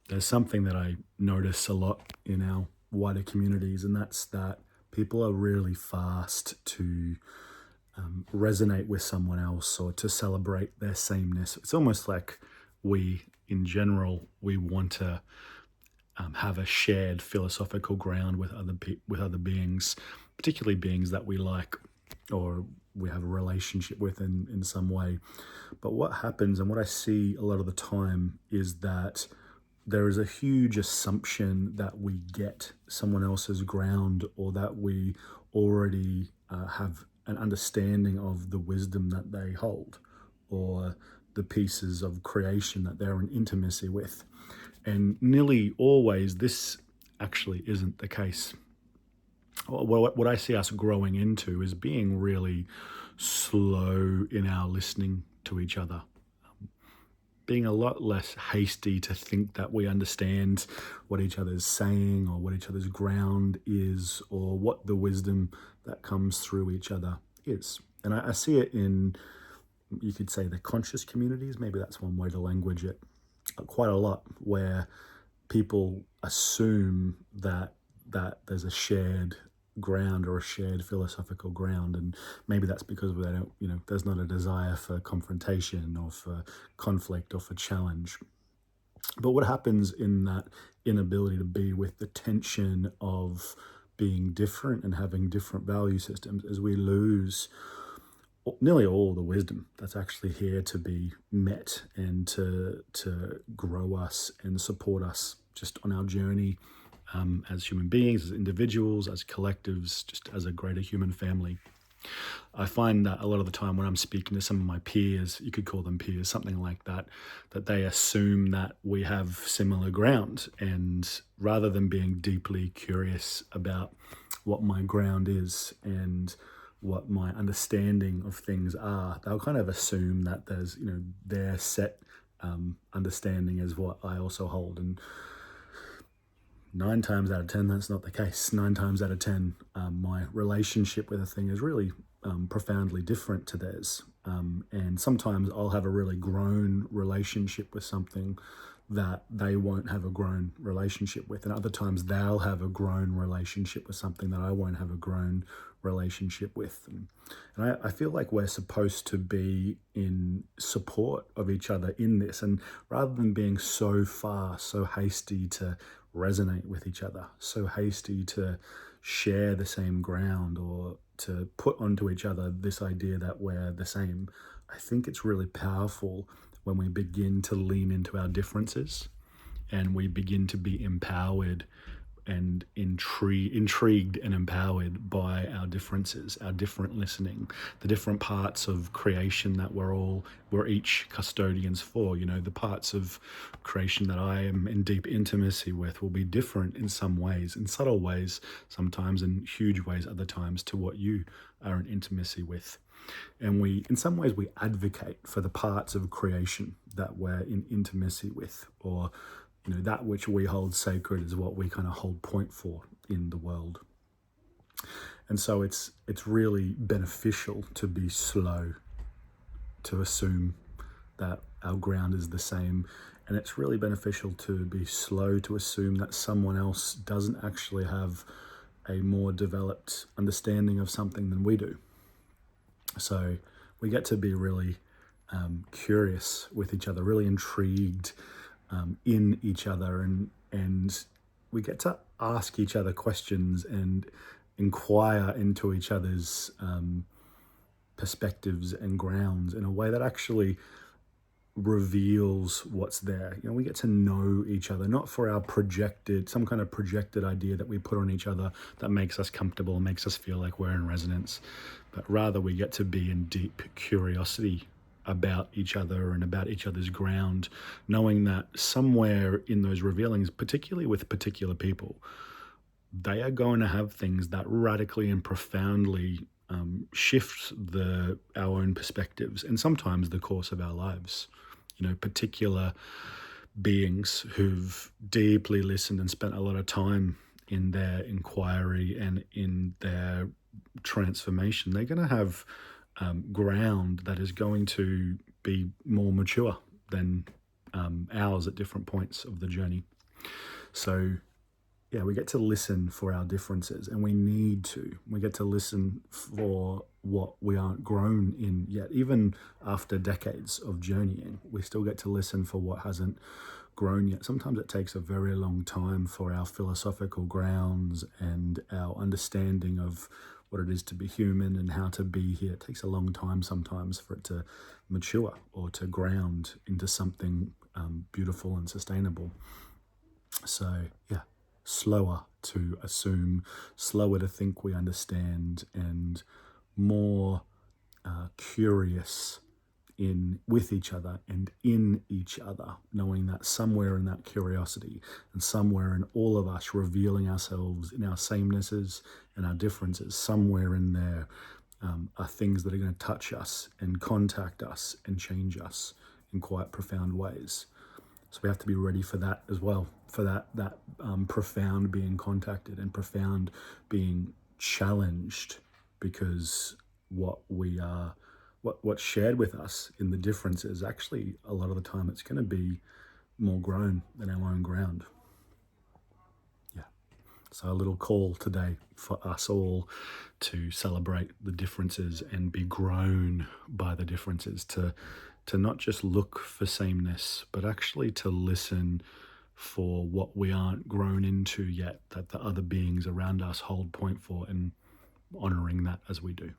there's something that I notice a lot in our wider communities, and that's that people are really fast to resonate with someone else or to celebrate their sameness. It's almost like we, in general, we want to have a shared philosophical ground with with other beings, particularly beings that we like or we have a relationship with in some way. But what happens, and what I see a lot of the time, is that there is a huge assumption that we get someone else's ground, or that we already have an understanding of the wisdom that they hold, or the pieces of creation that they're in intimacy with. And nearly always, this actually isn't the case. Well, what I see us growing into is being really slow in our listening to each other, being a lot less hasty to think that we understand what each other's saying or what each other's ground is or what the wisdom that comes through each other is. And I see it in, you could say, the conscious communities. Maybe that's one way to language it, quite a lot, where people assume that there's a shared ground or a shared philosophical ground, and maybe that's because they don't, there's not a desire for confrontation or for conflict or for challenge. But what happens in that inability to be with the tension of being different and having different value systems is we lose nearly all the wisdom that's actually here to be met and to grow us and support us just on our journey as human beings, as individuals, as collectives, just as a greater human family. I find that a lot of the time when I'm speaking to some of my peers, you could call them peers, something like that, that they assume that we have similar ground. And rather than being deeply curious about what my ground is and what my understanding of things are, they'll kind of assume that there's, their set understanding is what I also hold. And 9 times out of 10, that's not the case. 9 times out of 10, my relationship with a thing is really profoundly different to theirs. And sometimes I'll have a really grown relationship with something that they won't have a grown relationship with. And other times they'll have a grown relationship with something that I won't have a grown relationship with. And I feel like we're supposed to be in support of each other in this. And rather than being so fast, so hasty to resonate with each other, so hasty to share the same ground or to put onto each other this idea that we're the same, I think it's really powerful when we begin to lean into our differences and we begin to be empowered and intrigued and empowered by our differences, our different listening, the different parts of creation that we're each custodians for. The parts of creation that I am in deep intimacy with will be different in some ways, in subtle ways, sometimes in huge ways, other times, to what you are in intimacy with. And in some ways, we advocate for the parts of creation that we're in intimacy with, or that which we hold sacred is what we kind of hold point for in the world. And so it's really beneficial to be slow to assume that our ground is the same. And it's really beneficial to be slow to assume that someone else doesn't actually have a more developed understanding of something than we do. So we get to be really curious with each other, really intrigued in each other, and we get to ask each other questions and inquire into each other's perspectives and grounds in a way that actually reveals what's there. We get to know each other, not for our some kind of projected idea that we put on each other that makes us comfortable, makes us feel like we're in resonance, but rather we get to be in deep curiosity about each other and about each other's ground, knowing that somewhere in those revealings, particularly with particular people, they are going to have things that radically and profoundly shift our own perspectives and sometimes the course of our lives. Particular beings who've deeply listened and spent a lot of time in their inquiry and in their transformation, they're going to have ground that is going to be more mature than ours at different points of the journey. So yeah, we get to listen for our differences, and we need to. We get to listen for what we aren't grown in yet. Even after decades of journeying, we still get to listen for what hasn't grown yet. Sometimes it takes a very long time for our philosophical grounds and our understanding of what it is to be human and how to be here. It takes a long time sometimes for it to mature or to ground into something beautiful and sustainable. So, yeah, slower to assume, slower to think we understand, and more curious with each other and in each other, knowing that somewhere in that curiosity and somewhere in all of us revealing ourselves in our samenesses and our differences, somewhere in there are things that are going to touch us and contact us and change us in quite profound ways. So we have to be ready for that as well, for that profound being contacted and profound being challenged, because what's shared with us in the differences, actually a lot of the time it's going to be more grown than our own ground. Yeah. So a little call today for us all to celebrate the differences and be grown by the differences, to not just look for sameness, but actually to listen for what we aren't grown into yet, that the other beings around us hold point for, and honoring that as we do.